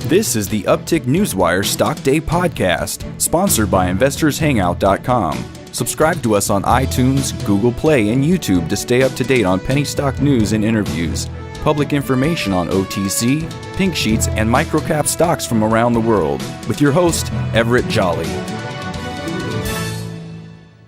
This is the Uptick Newswire Stock Day podcast, sponsored by InvestorsHangout.com. Subscribe to us on iTunes, Google Play, and YouTube to stay up to date on penny stock news and interviews, public information on OTC, pink sheets, and microcap stocks from around the world, with your host, Everett Jolly.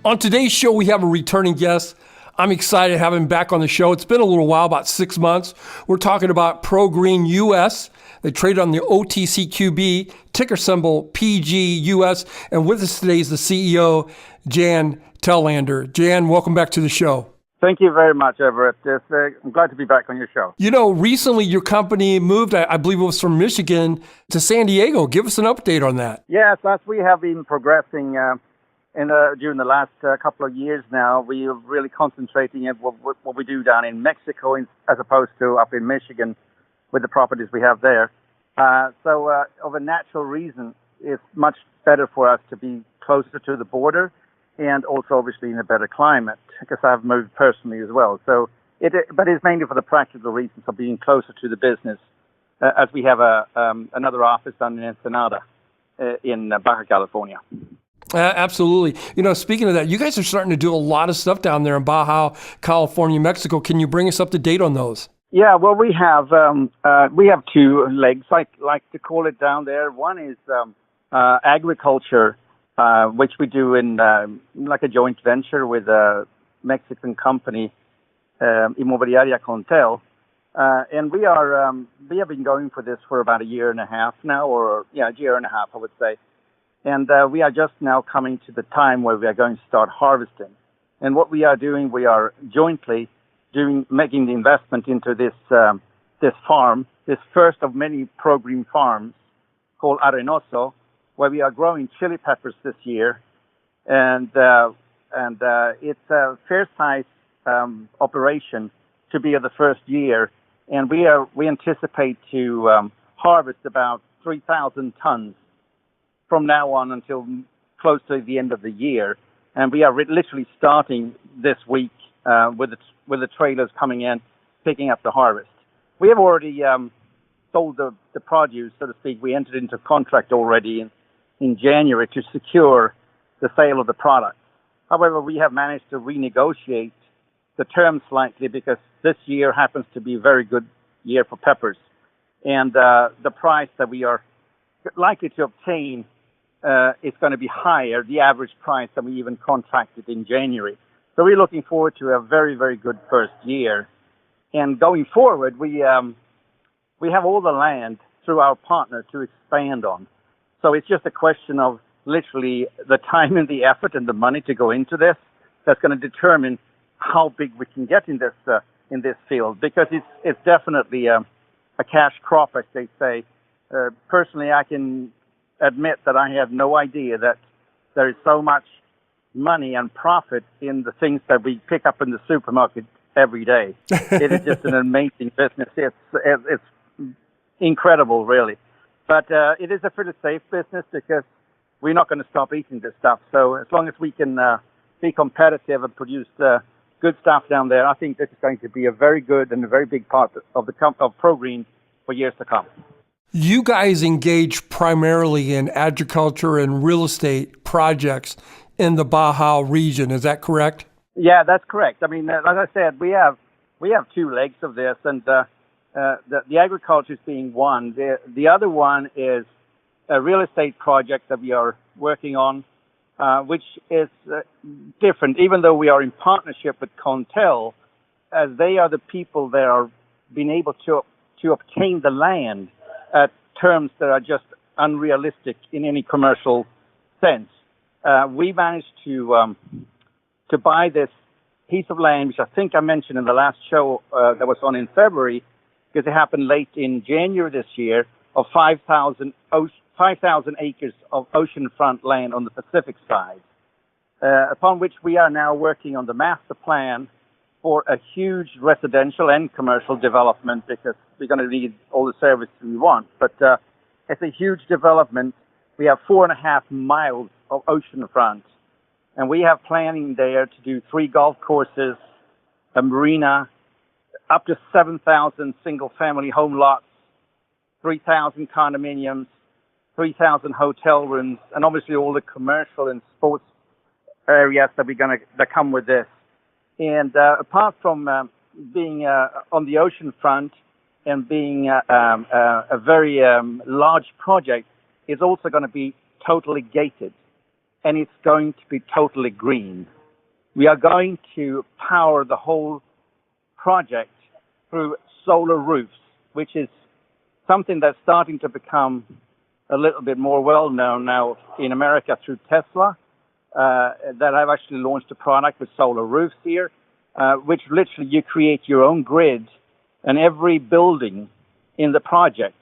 On today's show, we have a returning guest. I'm excited to have him back on the show. It's been a little while, about 6 months. We're talking about ProGreen US. They trade on the OTCQB, ticker symbol PGUS. And with us today is the CEO, Jan Telander. Jan, welcome back to the show. Thank you very much, Everett. I'm glad to be back on your show. You know, recently your company moved, I believe it was from Michigan to San Diego. Give us an update on that. Yes, as we have been progressing during the last couple of years now, we are really concentrating on what we do down in Mexico as opposed to up in Michigan with the properties we have there. So of a natural reason, it's much better for us to be closer to the border and also obviously in a better climate, because I've moved personally as well. So, but it's mainly for the practical reasons of being closer to the business, as we have another office down in Ensenada in Baja California. Absolutely. You know, speaking of that, you guys are starting to do a lot of stuff down there in Baja California, Mexico. Can you bring us up to date on those? Yeah, well, we have two legs, I like to call it, down there. One is agriculture, which we do in like a joint venture with a Mexican company, Inmobiliaria Contel. And we have been going for this for about a year and a half now, a year and a half, I would say. And we are just now coming to the time where we are going to start harvesting. And what we are doing, we are jointly making the investment into this farm, this first of many ProGreen farms called Arenoso, where we are growing chili peppers this year. And it's a fair-sized operation to be of the first year. And we anticipate to harvest about 3,000 tons from now on until close to the end of the year. And we are literally starting this week with the trailers coming in, picking up the harvest. We have already sold the produce, so to speak. We entered into contract already in January to secure the sale of the product. However, we have managed to renegotiate the terms slightly because this year happens to be a very good year for peppers. And the price that we are likely to obtain is going to be higher, the average price that we even contracted in January. So we're looking forward to a very, very good first year. And going forward, we have all the land through our partner to expand on. So it's just a question of literally the time and the effort and the money to go into this that's going to determine how big we can get in this field, because it's definitely a cash crop, as they say. Personally, I can admit that I have no idea that there is so much money and profit in the things that we pick up in the supermarket every day. It is just an amazing business. It's incredible, really. But it is a pretty safe business because we're not going to stop eating this stuff. So as long as we can be competitive and produce good stuff down there, I think this is going to be a very good and a very big part of of ProGreen for years to come. You guys engage primarily in agriculture and real estate projects in the Baja region. Is that correct? Yeah, that's correct. I mean, like I said, we have two legs of this, and the agriculture is being one. The other one is a real estate project that we are working on, which is different. Even though we are in partnership with Contel, as they are the people that are being able to obtain the land at terms that are just unrealistic in any commercial sense. We managed to buy this piece of land, which I think I mentioned in the last show that was on in February, because it happened late in January this year, of 5,000 acres of oceanfront land on the Pacific side, upon which we are now working on the master plan for a huge residential and commercial development, because we're going to need all the services we want. But it's a huge development. We have 4.5 miles of oceanfront, and we have planning there to do 3 golf courses, a marina, up to 7,000 single-family home lots, 3,000 condominiums, 3,000 hotel rooms, and obviously all the commercial and sports areas that come with this. And apart from being on the ocean front and being a very large project, it's also going to be totally gated, and it's going to be totally green. We are going to power the whole project through solar roofs, which is something that's starting to become a little bit more well-known now in America through Tesla, that I've actually launched a product with solar roofs here, which literally you create your own grid, and every building in the project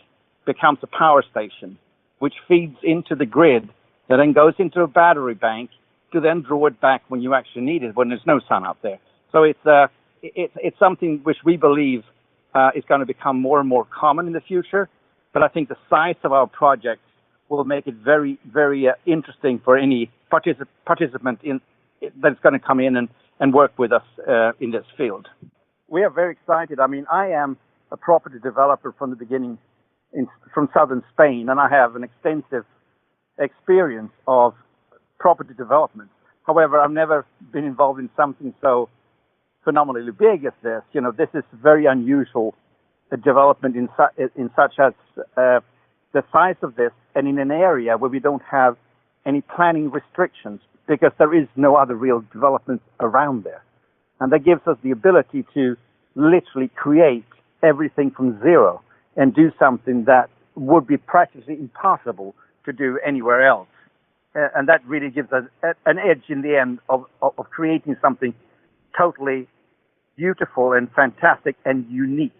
becomes a power station, which feeds into the grid, that then goes into a battery bank to then draw it back when you actually need it, when there's no sun out there. So it's something which we believe is going to become more and more common in the future. But I think the size of our projects will make it very, very interesting for any participant that's going to come in and work with us in this field. We are very excited. I mean, I am a property developer from the beginning from southern Spain, and I have an extensive experience of property development. However, I've never been involved in something so phenomenally big as this. You know, this is very unusual development in such as the size of this, and in an area where we don't have any planning restrictions, because there is no other real development around there. And that gives us the ability to literally create everything from zero and do something that would be practically impossible to do anywhere else. And that really gives us an edge in the end of creating something totally beautiful and fantastic and unique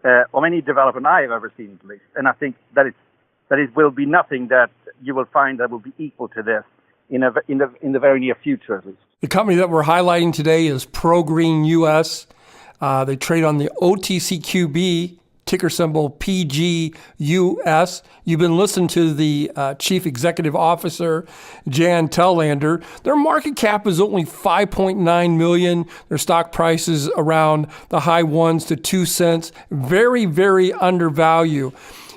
of any development I have ever seen, at least. And I think that it will be nothing that you will find that will be equal to this in the very near future, at least. The company that we're highlighting today is ProGreen US. They trade on the OTCQB, ticker symbol PGUS. You've been listening to the Chief Executive Officer, Jan Telander. Their market cap is only $5.9 million. Their stock price is around the high 1s to 2 cents. Very, very undervalued.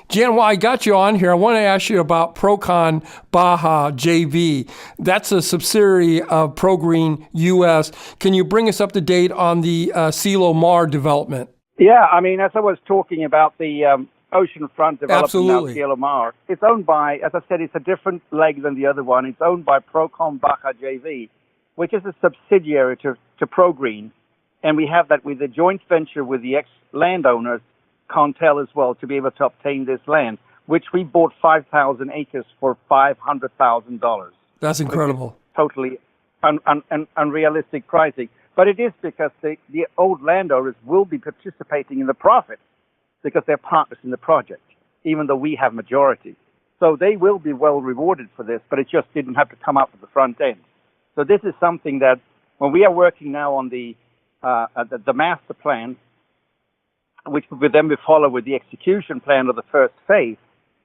Jan, while I got you on here, I want to ask you about Procon Baja JV. That's a subsidiary of ProGreen US. Can you bring us up to date on the Cielo Mar development? Yeah, I mean, as I was talking about the oceanfront development Absolutely. of Cielo Mar, it's owned by, as I said, it's a different leg than the other one. It's owned by Procon Baja JV, which is a subsidiary to ProGreen. And we have that with a joint venture with the ex-landowners, Contel, as well, to be able to obtain this land, which we bought 5,000 acres for $500,000. That's incredible. Totally unrealistic pricing. But it is because the old landowners will be participating in the profit because they're partners in the project, even though we have majority. So they will be well rewarded for this, but it just didn't have to come up at the front end. So this is something that when we are working now on the master plan, which will then be followed with the execution plan of the first phase.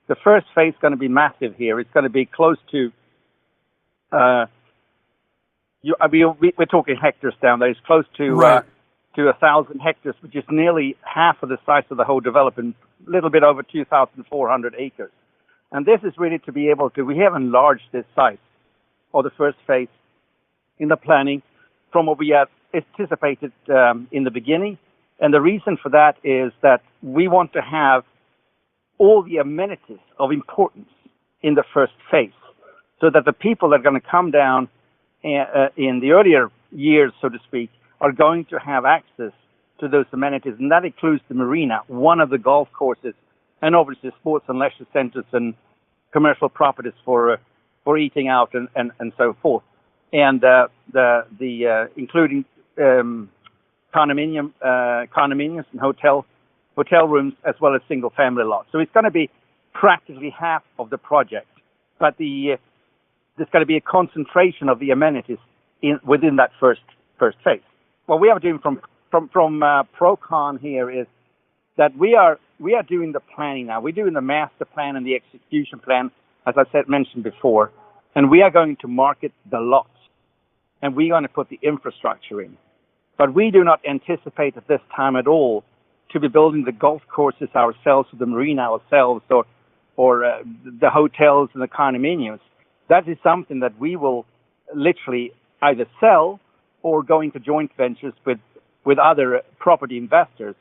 The first phase is going to be massive here. It's going to be close to, we're talking hectares down there. It's close to Right. to 1,000 hectares, which is nearly half of the size of the whole development, a little bit over 2,400 acres. And this is really to be able to, we have enlarged this site for the first phase in the planning from what we had anticipated in the beginning. And the reason for that is that we want to have all the amenities of importance in the first phase so that the people that are going to come down in the earlier years, so to speak, are going to have access to those amenities. And that includes the marina, one of the golf courses, and obviously sports and leisure centers and commercial properties for eating out and so forth. And including condominiums and hotel rooms, as well as single-family lots. So it's going to be practically half of the project, but there's going to be a concentration of the amenities within that first phase. What we are doing from Procon here is that we are doing the planning now. We're doing the master plan and the execution plan, as I mentioned before, and we are going to market the lots, and we're going to put the infrastructure in. But we do not anticipate at this time at all to be building the golf courses ourselves, or the marina ourselves, or the hotels and the condominiums. That is something that we will literally either sell or go into joint ventures with other property investors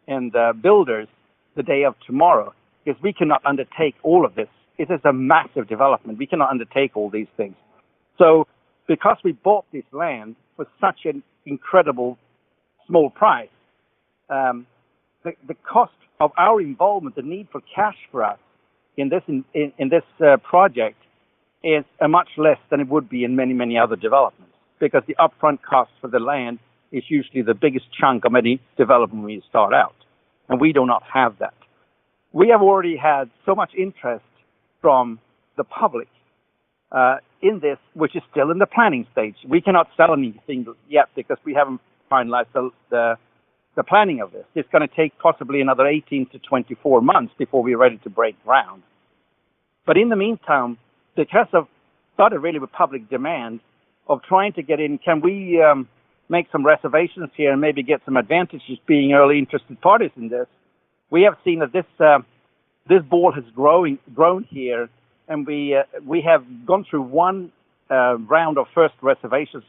and builders the day of tomorrow, because we cannot undertake all of this. It is a massive development. We cannot undertake all these things. So because we bought this land for such an incredible small price, the cost of our involvement, the need for cash for us in this project is much less than it would be in many, many other developments, because the upfront cost for the land is usually the biggest chunk of any development when you start out. And we do not have that. We have already had so much interest from the public in this, which is still in the planning stage. We cannot sell anything yet because we haven't finalized the planning of this. It's going to take possibly another 18 to 24 months before we're ready to break ground. But in the meantime, because of started really with public demand of trying to get in, can we make some reservations here and maybe get some advantages being early interested parties in this? We have seen that this ball has grown here, and we have gone through one round of first reservations,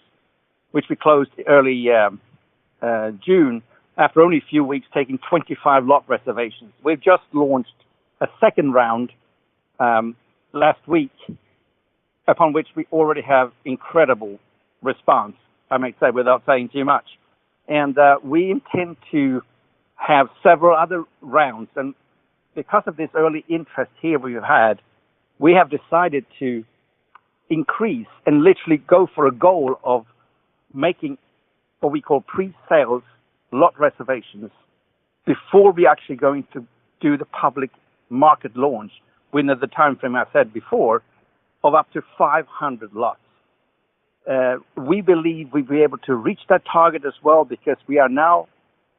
which we closed early June, after only a few weeks, taking 25 lot reservations. We've just launched a second round last week, upon which we already have incredible response, I might say, without saying too much. And we intend to have several other rounds. And because of this early interest here we've had, we have decided to increase and literally go for a goal of making what we call pre-sales lot reservations before we actually going to do the public market launch within the time frame I said before of up to 500 lots. We believe we'll be able to reach that target as well, because we are now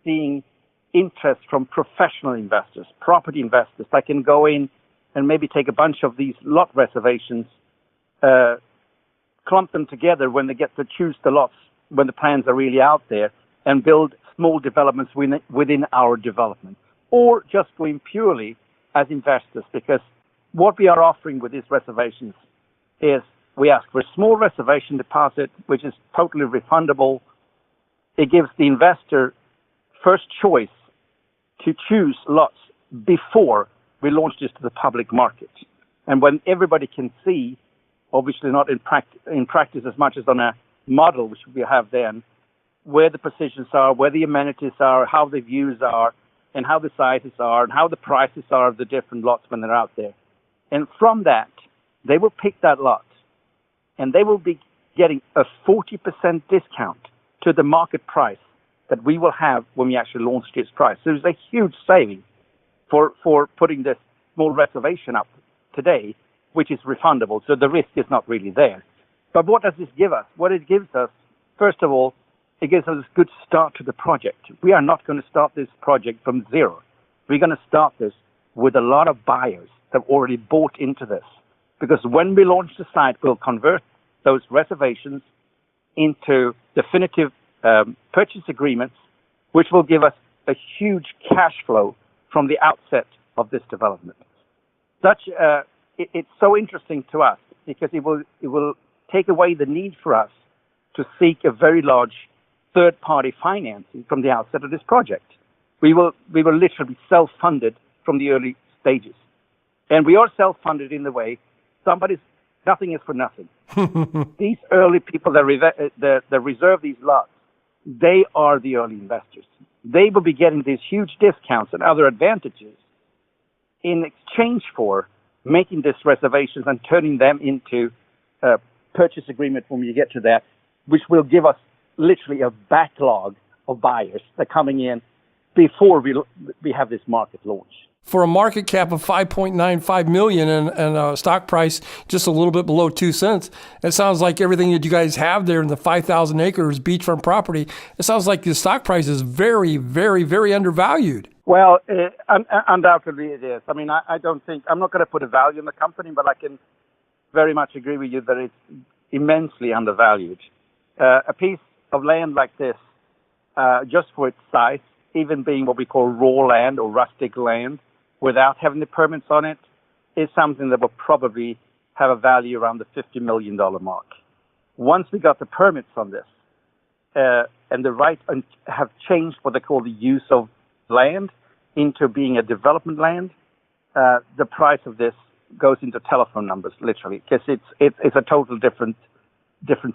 seeing interest from professional investors, property investors that can go in and maybe take a bunch of these lot reservations, clump them together when they get to choose the lots, when the plans are really out there, and build small developments within our development, or just go in purely as investors, because what we are offering with these reservations is we ask for a small reservation deposit, which is totally refundable. It gives the investor first choice to choose lots before we launch this to the public market. And when everybody can see, obviously not in practice as much as on a model, which we have then, where the positions are, where the amenities are, how the views are, and how the sizes are, and how the prices are of the different lots when they're out there. And from that, they will pick that lot, and they will be getting a 40% discount to the market price that we will have when we actually launch this price. So there's a huge saving for putting this small reservation up today, which is refundable. So the risk is not really there. But what does this give us? What it gives us, first of all, it gives us a good start to the project. We are not going to start this project from zero. We're going to start this with a lot of buyers that have already bought into this. Because when we launch the site, we'll convert those reservations into definitive purchase agreements, which will give us a huge cash flow from the outset of this development. It's so interesting to us because it will take away the need for us to seek a very large third-party financing from the outset of this project. We will literally be self-funded from the early stages. And we are self-funded in the way nothing is for nothing. These early people that reserve these lots, they are the early investors. They will be getting these huge discounts and other advantages in exchange for making these reservations and turning them into a purchase agreement when we get to that, which will give us literally a backlog of buyers that are coming in before we have this market launch. For a market cap of $5.95 million and a stock price just a little bit below 2 cents, it sounds like everything that you guys have there in the 5,000 acres beachfront property, it sounds like the stock price is very, very, very undervalued. Well, undoubtedly it is. I mean, I don't think, I'm not going to put a value in the company, but I can very much agree with you that it's immensely undervalued. A piece of land like this, just for its size, even being what we call raw land or rustic land, without having the permits on it, is something that will probably have a value around the $50 million mark. Once we got the permits on this, and the right have changed what they call the use of land into being a development land, the price of this goes into telephone numbers, literally, because it's a total different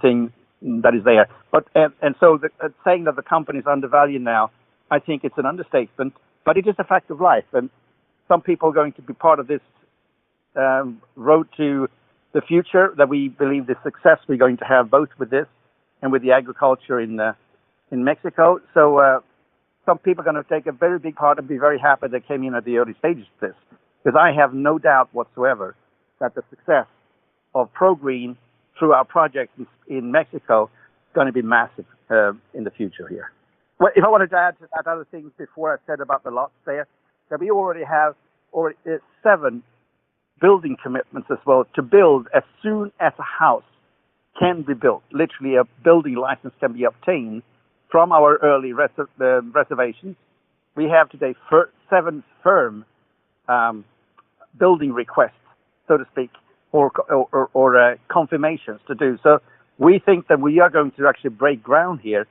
thing that is there. But and so saying that the company is undervalued now, I think it's an understatement. But it is a fact of life, and some people are going to be part of this road to the future. That we believe the success we're going to have both with this and with the agriculture in Mexico. So some people are going to take a very big part and be very happy they came in at the early stages of this, because I have no doubt whatsoever that the success of ProGreen through our project in Mexico is going to be massive in the future here. Well, if I wanted to add to that other things before I said about the lots there, that we already have 7 building commitments as well to build as soon as a house can be built. Literally, a building license can be obtained from our early reservations. We have today 7 firm building requests, so to speak, or confirmations to do. So we think that we are going to actually break ground here.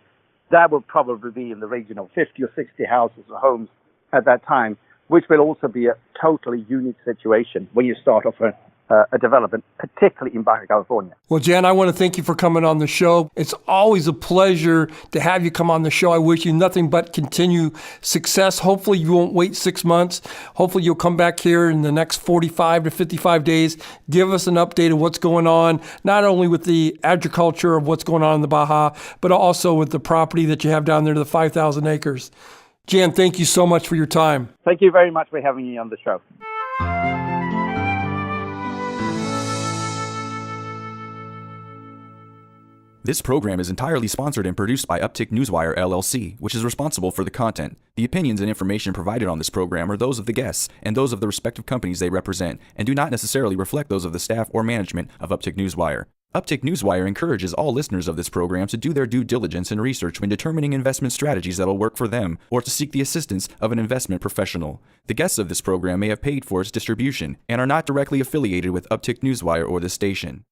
That will probably be in the region of 50 or 60 houses or homes at that time, which will also be a totally unique situation when you start off a development, particularly in Baja California. Well, Jan, I want to thank you for coming on the show. It's always a pleasure to have you come on the show. I wish you nothing but continued success. Hopefully you won't wait 6 months. Hopefully you'll come back here in the next 45 to 55 days, give us an update of what's going on, not only with the agriculture of what's going on in the Baja, but also with the property that you have down there, the 5,000 acres. Jan, thank you so much for your time. Thank you very much for having me on the show. This program is entirely sponsored and produced by Uptick Newswire, LLC, which is responsible for the content. The opinions and information provided on this program are those of the guests and those of the respective companies they represent, and do not necessarily reflect those of the staff or management of Uptick Newswire. Uptick Newswire encourages all listeners of this program to do their due diligence and research when determining investment strategies that will work for them, or to seek the assistance of an investment professional. The guests of this program may have paid for its distribution and are not directly affiliated with Uptick Newswire or this station.